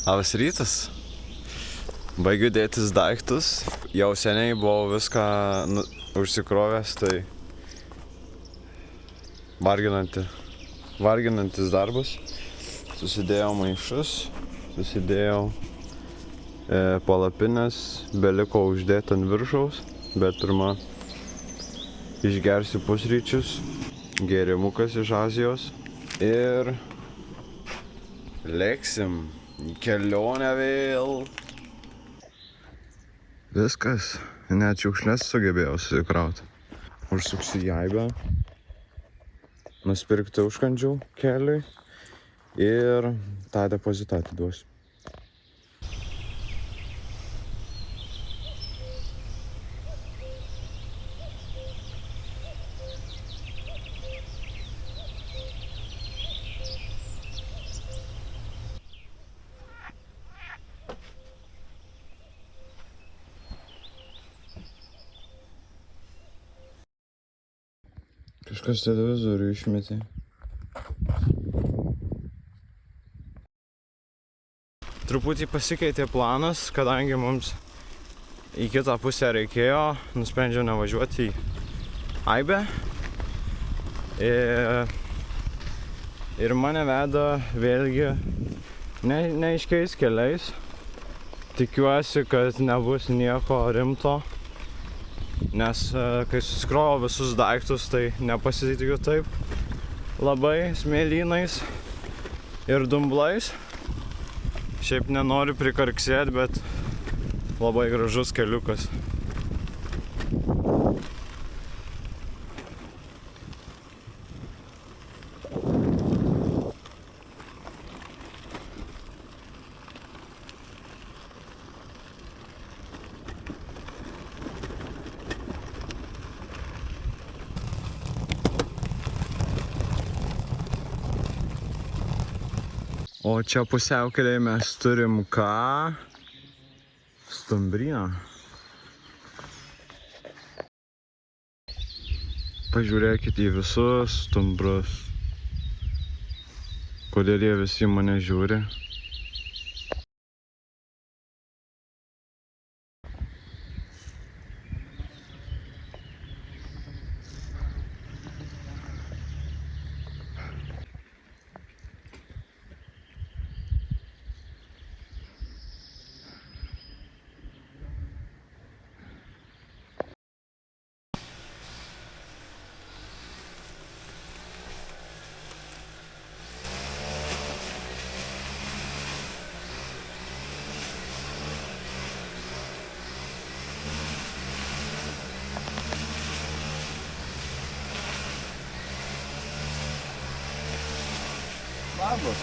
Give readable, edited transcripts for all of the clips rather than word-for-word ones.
Labas rytas. Baigiu dėtis daiktus. Jau seniai buvau viską užsikrovęs, tai varginantis darbas. Susidėjau maišus, susidėjau palapines, beliko uždėti ant viršaus, bet pirma išgersiu pusryčius, gėrimukas iš Azijos ir lėksim į kelionę vėl. Viskas, net šiukšles sugebėjau susikrauti. Užsuksiu į Aibę, nusipirkti užkandžių keliui ir tą depozitą atiduosiu. Kažkas televizorių išmetė. Truputį pasikeitė planas, kadangi mums į kitą pusę reikėjo, nusprendžiau nevažiuoti į Aibę. Ir mane veda vėlgi neaiškiais keliais. Tikiuosi, kad nebus nieko rimto. Nes kai susikrovau visus daiktus, tai nepasitikiu taip labai smėlynais ir dumblais. Šiaip nenoriu prikarksėti, bet labai gražus keliukas. O čia pusiaukelėje mes turim ką? Stumbryną. Pažiūrėkit į visus stumbrus. Kodėl jie visi mane žiūri? Labas.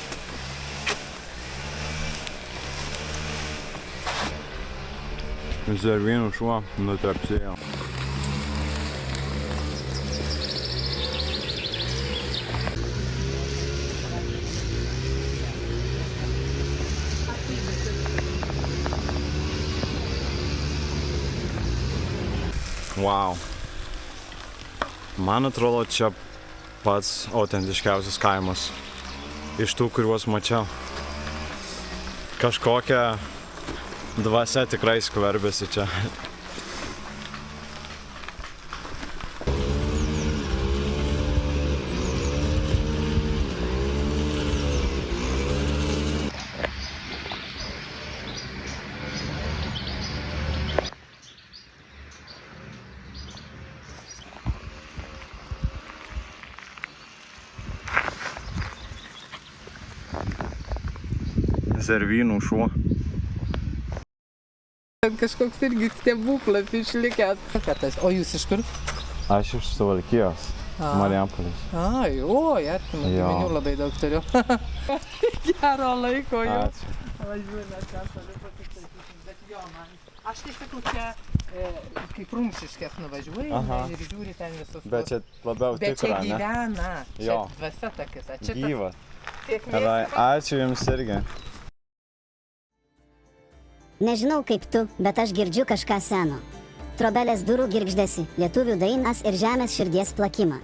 Zervynų šuo nutrapsėjo. Wow. Man atrodo, čia pats autentiškiausias kaimas iš tų, kuriuos mačiau. Kažkokia dvasia tikrai skverbiasi čia. Zervynų šuo. Kažkoks irgi stebuklas išlikęs. O jūs iš kur? Aš iš Suvalkijos, Marijampolės. Ai, oi, artimų giminių labai daug turiu. Gero laiko jau. Ačiū. Važiuoju, bet jo, man. Aš tai sakau, čia kaip Rumšiškės nuvažiuoju ir žiūri ten visus. Bet čia labiau tikra, ne? Bet čia gyvena. Jo. Čia dvasia ta kita. Gyva. Sėkmės. Ačiū jums irgi. Nežinau kaip tu, bet aš girdžiu kažką seno. Trobelės durų girgždesį, lietuvių dainas ir žemės širdies plakimą.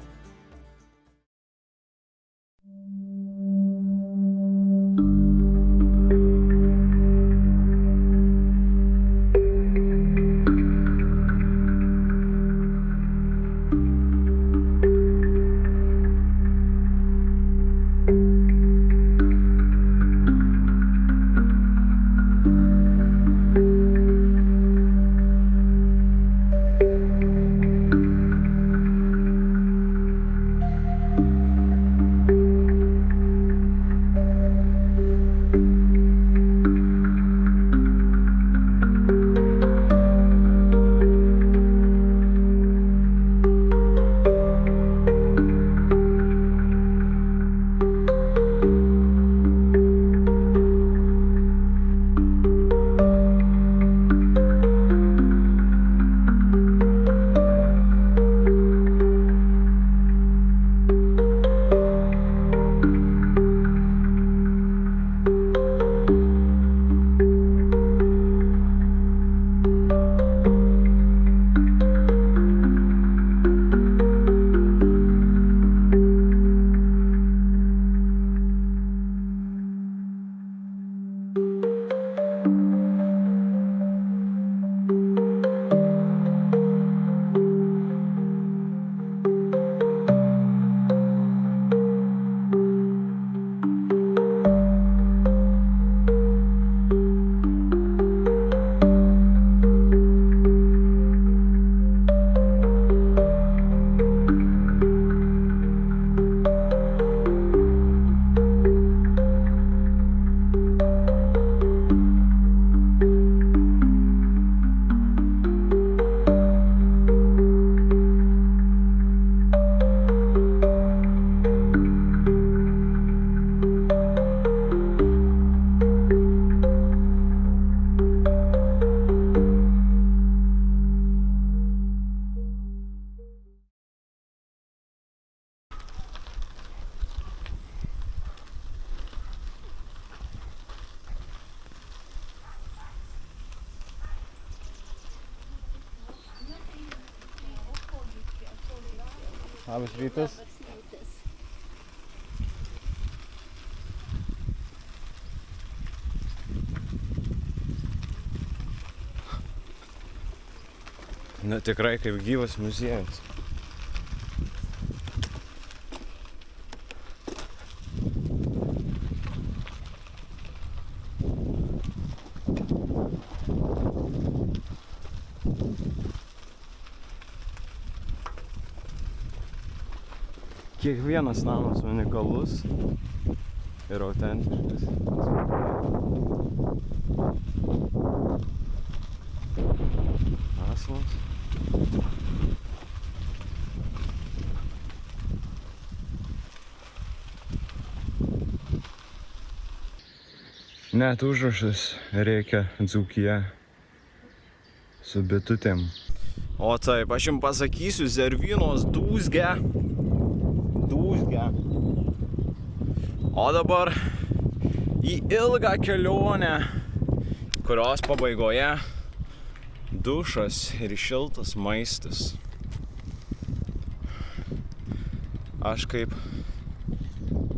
Labas rytas. Na, tikrai kaip gyvas muziejus. Kiekvienas namas unikalus ir autentiškas. Aslas. Net užrašas reikia Dzūkija su bitutėm. O taip, aš jums pasakysiu, Zervynos dūzgia. O dabar į ilgą kelionę, kurios pabaigoje dušas ir šiltas maistas. Aš kaip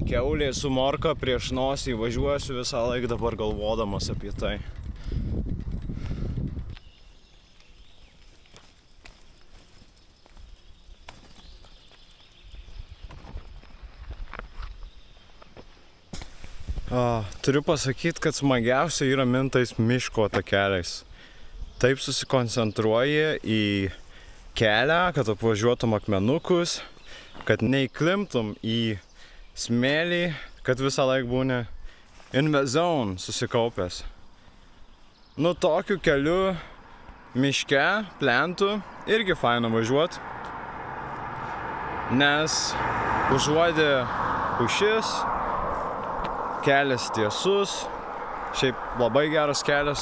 kiaulė su morka prieš nosį važiuosiu visą laiką dabar galvodamas apie tai. Turiu pasakyti, kad smagiausia yra mintais miško takeliais. Taip susikoncentruoji į kelią, kad apvažiuotum akmenukus, kad neįklimptum į smėlį, kad visą laiką būni in the zone susikaupęs. Nu, tokiu keliu miške, plentu, irgi faina važiuot, nes užuodi pušis, kelias tiesus, šiaip labai geras kelias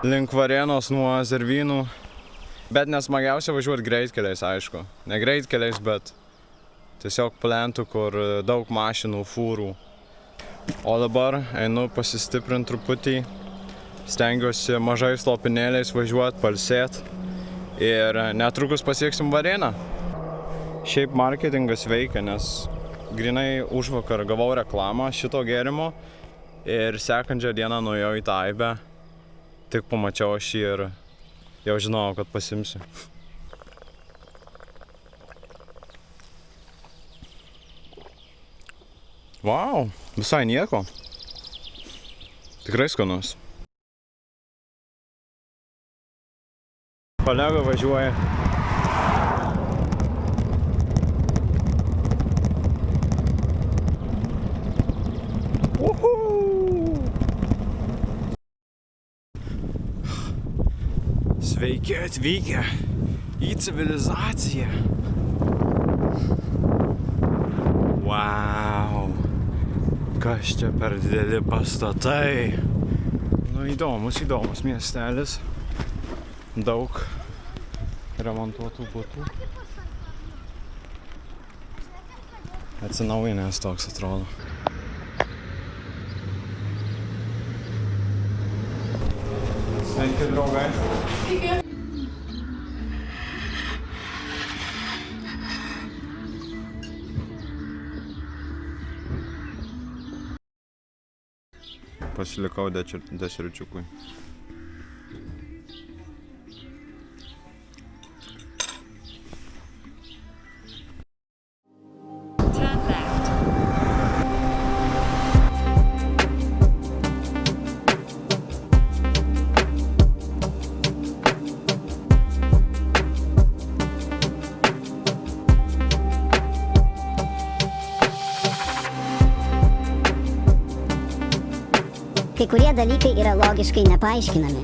link Varėnos nuo Zervynų, bet nesmagiausia važiuoti greitkeliais, aišku. Ne greitkeliais, bet tiesiog plentų, kur daug mašinų, fūrų. O dabar einu pasistiprinti truputį, stengiuosi mažais lopinėliais važiuoti, pailsėt ir netrukus pasieksim Varėną. Šiaip marketingas veikia, nes grinai užvakar gavau reklamą šito gėrimo ir sekančią dieną nuėjau į tą Aibę. Tik pamačiau aš jį ir jau žinojau, kad pasimsiu. Vau, visai nieko. Tikrai skanus. Kolega važiuoja. Sveiki atvykę į civilizaciją. Wow, kas čia per dideli pastatai. Nu, įdomus miestelis. Daug remontuotų butų. Atsinaujinęs toks atrodo. Sveiki, draugai. Sveiki. Pasilikau dešričiukui. Kai kurie dalykai yra logiškai nepaaiškinami.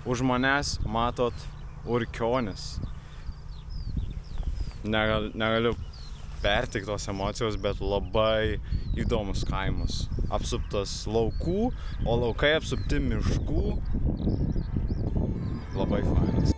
Už manęs matot Urkionis. Negaliu perteikti tos emocijos, bet labai įdomus kaimas. Apsuptas laukų, o laukai apsupti miškų. Labai fainas.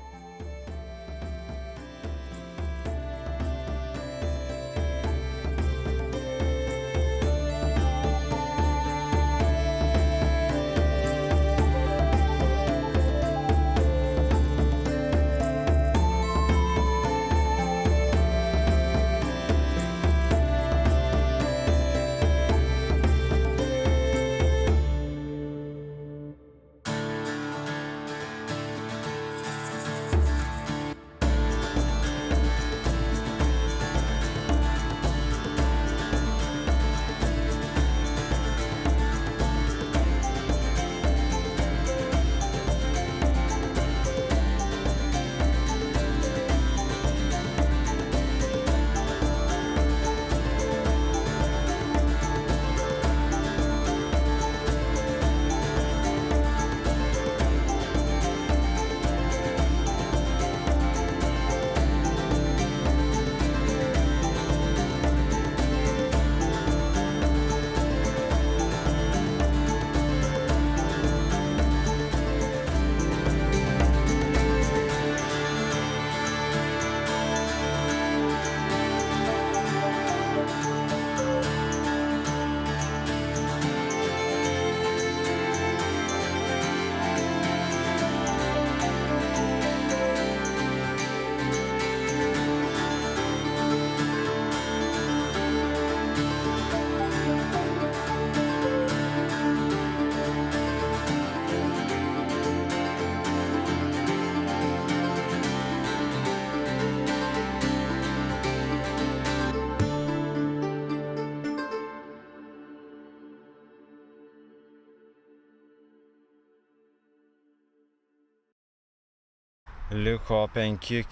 Liko 5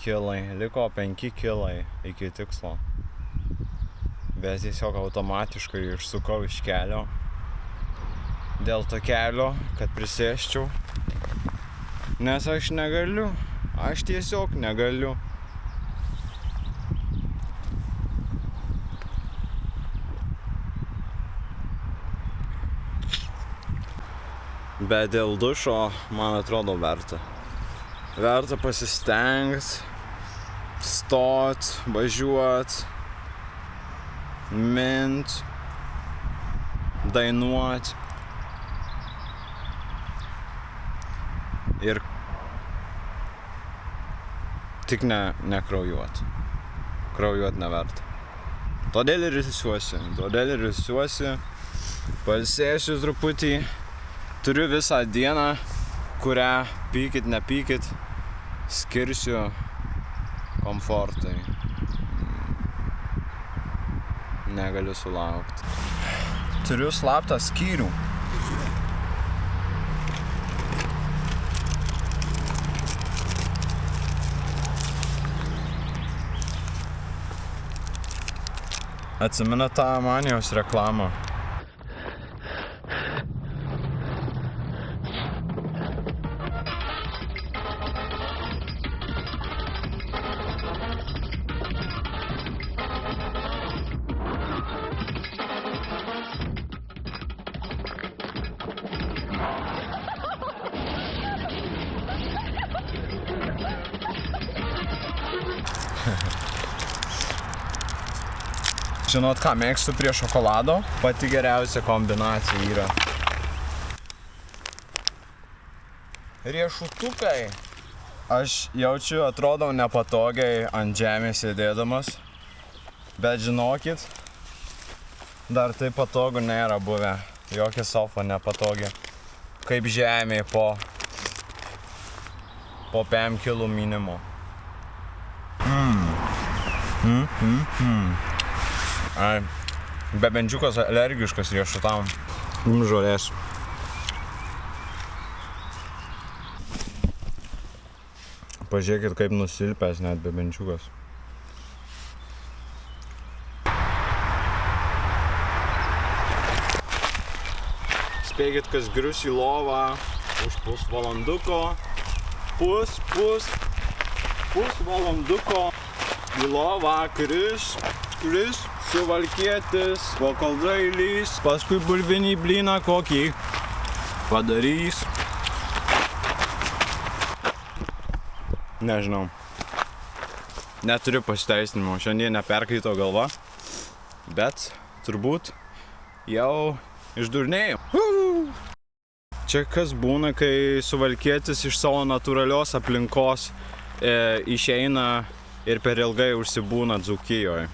kilai iki tikslo. Bet tiesiog automatiškai išsukau iš kelio. Dėl to kelio, kad prisėsčiau. Nes aš negaliu. Aš tiesiog negaliu. Bet dėl dušo, man atrodo, verta. Verta pasistengt, stot, važiuot, mint, dainuot. Ir tik nekraujuot. Kraujuot neverta. Todėl ir ilsiuosi, pailsėsiu truputį. Turiu visą dieną, kurią pykit, nepykit, skirsiu komfortui. Negaliu sulaukti. Turiu slaptą skyrių. Atsimena tą Manijos reklamą? Žinot, ką mėgstu prie šokolado? Pati geriausia kombinacija yra riešutukai. Aš jaučiu, atrodau nepatogiai ant žemės sėdėdamas. Bet žinokit, dar taip patogu nėra buvę. Jokia sofa nepatogi. Kaip žemė po 5 kilų minimo. Ai, bebenčiukas alergiškas riešutam. Žolės. Pažiūrėkit, kaip nusilpęs net bebenčiukas. Spėkit, kas grius į lovą už pusvalanduko. Pusvalanduko į lovą kris Suvalkietis, po kaldrai lys, paskui bulvinį blyną kokį padarys. Nežinau. Neturiu pasiteisinimo, šiandien neperkaito galva, bet turbūt jau išdurnėjau. Čia kas būna, kai suvalkietis iš savo natūralios aplinkos išeina ir per ilgai užsibūna Dzūkijoje.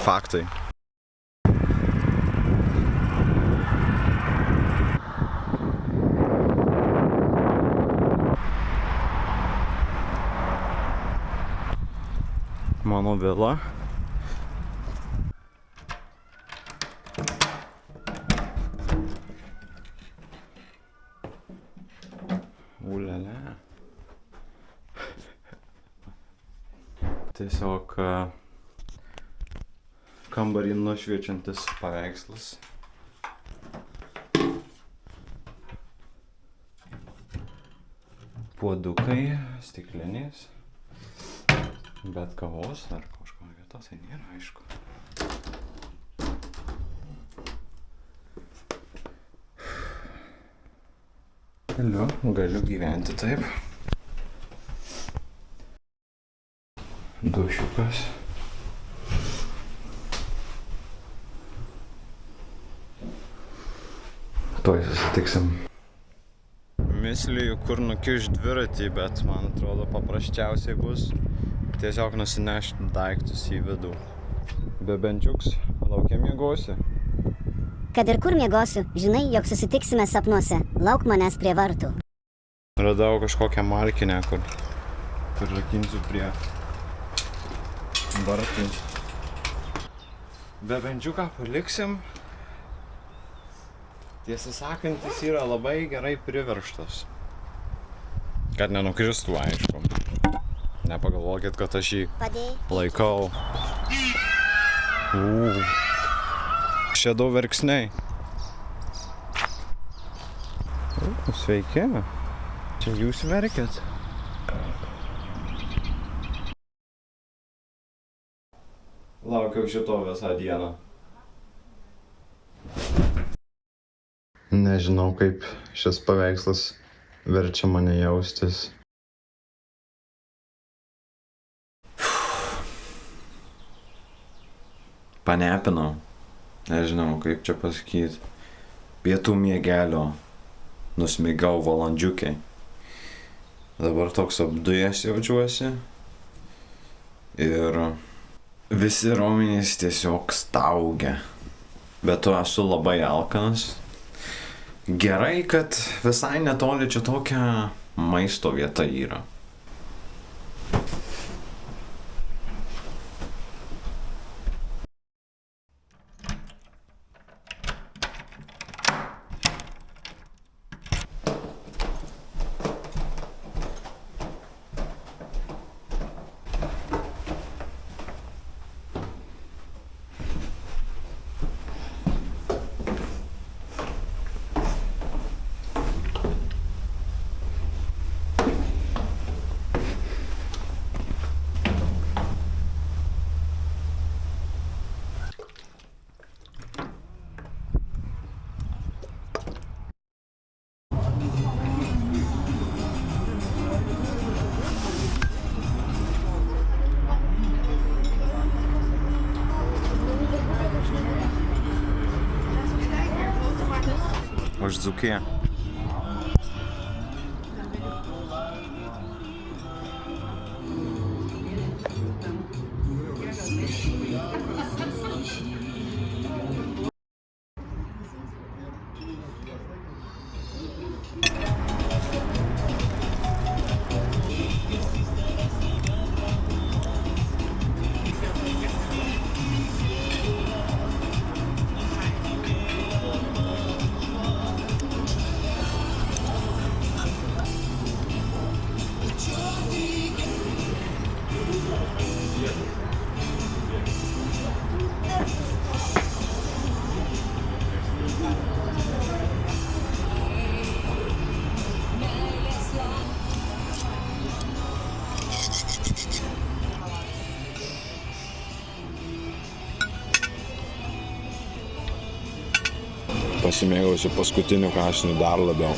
Faktai. Mano vila. Ulele. Tiesiog kambarį nušviečiantis paveikslas. Puodukai, stiklinės. Bet kavos ar kažko vietos, tai nėra aišku. Galiu gyventi taip. Dušiukas. Tuoj susitiksim. Mislijų, kur nukiš dviratį, bet man atrodo paprasčiausiai bus tiesiog nusinešti daiktus į vidų. Bebenčiuks, lauke miegosi. Kad ir kur miegosiu, žinai, jog susitiksime sapnuose. Lauk manęs prie vartų. Radau kažkokią markinę, kur rakinsiu prie vartų. Bebenčiuką paliksim. Tiesą sakant, jis yra labai gerai priveržtas. Kad nenukristų, aišku. Nepagalvokit, kad aš jį laikau. Čia daug verksniai. Sveiki. Čia jūs verkiat. Laukiau šito visą dieną. Nežinau, kaip šis paveikslas verčia mane jaustis. Panepinau. Nežinau, kaip čia pasakyti. Pietų miegelio nusmigau valandžiukai. Dabar toks apdujęs jaučiuosi. Ir visi raumenys tiesiog staugia. Bet to esu labai alkanas. Gerai, kad visai netoli čia tokia maisto vieta yra. Už Dzūkiją. pasimėgausiu paskutiniu kąsniu dar labiau.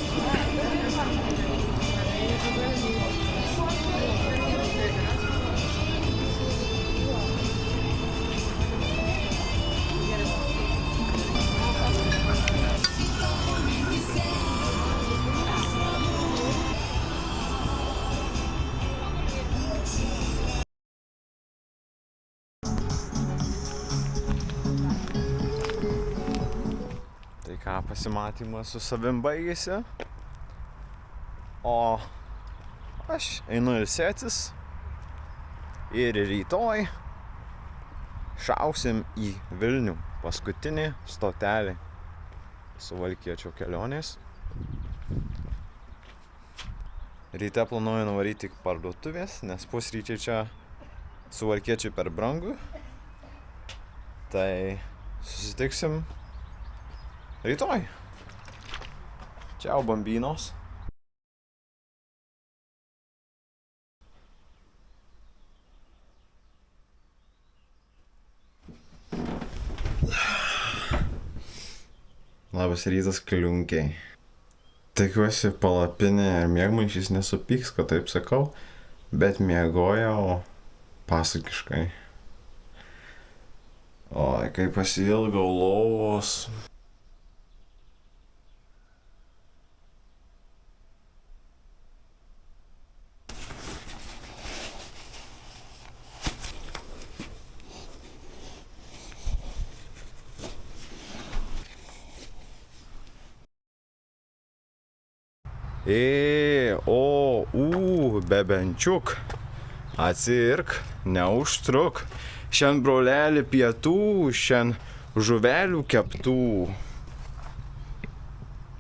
Tai ką, pasimatymas su savim baigėsi, o aš einu ilsėtis ir rytoj šausim į Vilnių, paskutinį stotelį Suvalkiečio kelionės. Ryte planuoju nuvaryti iki parduotuvės, nes pusryčiai čia Suvalkiečiai per brangu. Tai susitiksim rytoj. Čiau, bambinos. Labas rytas, kliunkiai. Tikiuosi palapinė ir miegmaišys nesupyks, kad taip sakau, bet miegojau pasakiškai. Oi, kaip pasiilgau lovos. Bebenčiuk, atsirk, neužtruk. Šiandien broleli pietų, šiandien žuvelių keptų.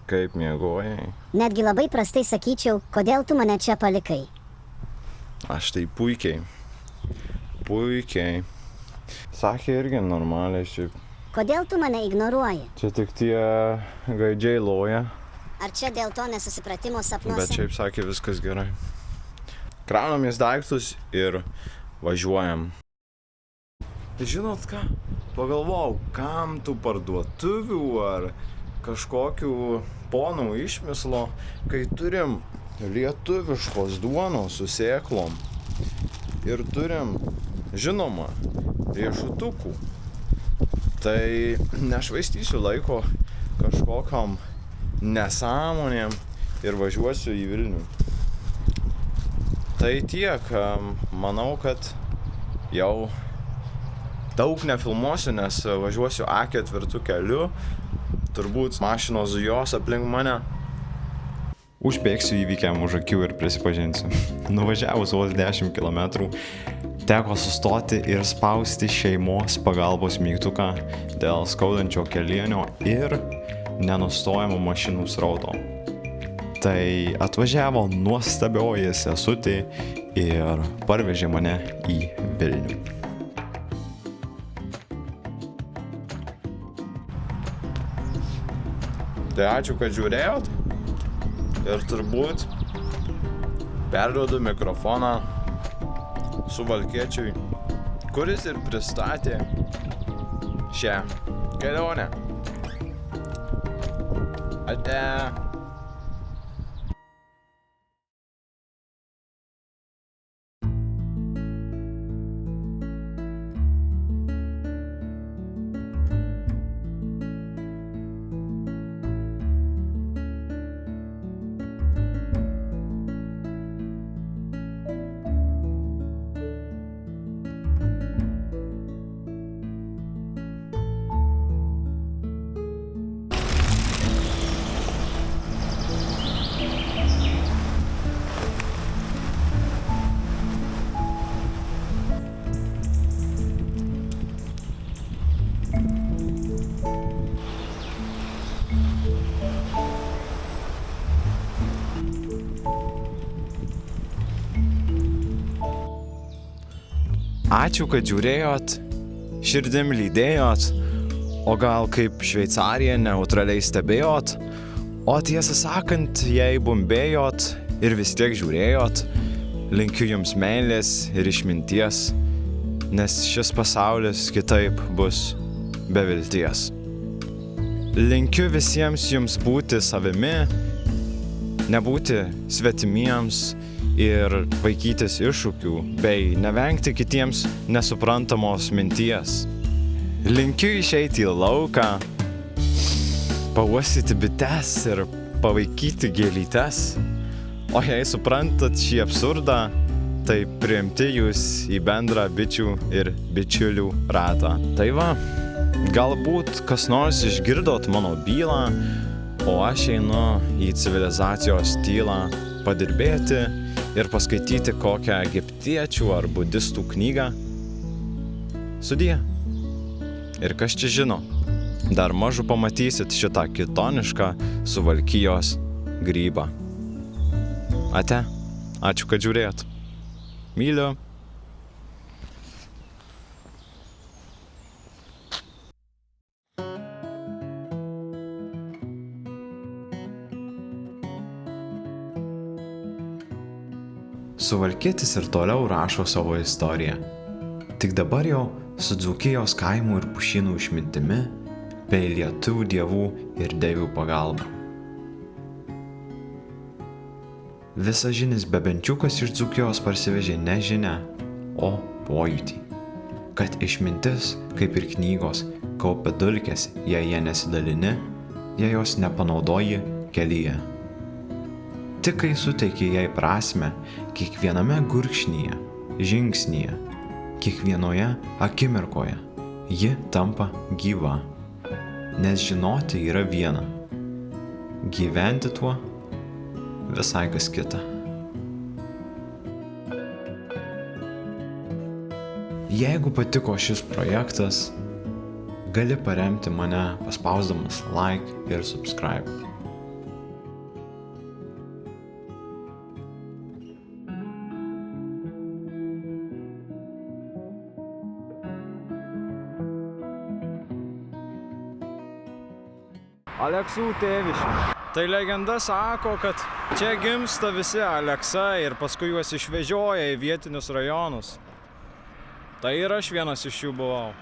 Kaip miegojai? Netgi labai prastai sakyčiau, kodėl tu mane čia palikai. Aš tai puikiai. Sakė irgi normaliai šiaip. Kodėl tu mane ignoruoji? Čia tik tie gaidžiai loja. Ar čia dėl to nesusipratimo sapnuose? Bet šiaip sakė viskas gerai. Kraunamės daiktus ir važiuojam. Žinot ką? Pagalvojau, kam tų parduotuvių ar kažkokių ponų išmislo, kai turim lietuviškos duonos su sėklom ir turim, žinoma, riešutukų. Tai nešvaistysiu laiko kažkokiam nesąmonėm ir važiuosiu į Vilnių. Tai tiek, manau, kad jau daug nefilmuosiu, nes važiuosiu A4 keliu, turbūt mašinos zujos aplink mane. Užbėgsiu įvykiam už akių ir prisipažinsiu. Nuvažiavus vos 10 km, teko sustoti ir spausti šeimos pagalbos mygtuką dėl skaudančio kelienio ir nenustojamo mašinų srauto. Tai atvažiavo nuostabioji sesutė ir parvežė mane į Vilnių. Tai ačiū, kad žiūrėjot ir turbūt perduodu mikrofoną Suvalkiečiui, kuris ir pristatė šią kelionę. Ate. Ačiū, kad žiūrėjot, širdim lydėjot, o gal kaip Šveicarija neutraliai stebėjot, o tiesą sakant, jei bumbėjot ir vis tiek žiūrėjot, linkiu jums meilės ir išminties, nes šis pasaulis kitaip bus be vilties. Linkiu visiems jums būti savimi, nebūti svetimiems ir vaikytis iššūkių, bei nevengti kitiems nesuprantamos minties. Linkiu išeiti į lauką, pauostyti bites ir pavaikyti gėlytes. O jei suprantat šį absurdą, tai priimti jūs į bendrą bičių ir bičiulių ratą. Tai va, galbūt kas nors išgirdot mano bylą, o aš einu į civilizacijos tylą padirbėti ir paskaityti kokią egiptiečių ar budistų knygą. Sudie. Ir kas čia žino, dar mažu pamatysit šitą kitonišką Suvalkijos grybą. Ate, ačiū, kad žiūrėjot. Myliu. Suvalkietis ir toliau rašo savo istoriją. Tik dabar jau su Dzūkijos kaimų ir pušynų išmintimi, bei lietuvių dievų ir deivių pagalba. Visažinis bebenčiukas iš Dzūkijos parsivežė ne žinią, o pojūtį. Kad išmintis, kaip ir knygos, kaupia dulkes, jei jie nesidalini, jei jos nepanaudoji kelyje. Tik kai suteiki jai prasmę kiekviename gurkšnyje, žingsnyje, kiekvienoje akimirkoje, ji tampa gyva. Nes žinoti yra viena, gyventi tuo visai kas kita. Jeigu patiko šis projektas, gali paremti mane paspausdamas like ir subscribe. Aleksų tėviškė. Tai legenda sako, kad čia gimsta visi Aleksai ir paskui juos išvežioja į vietinius rajonus. Tai ir aš vienas iš jų buvau.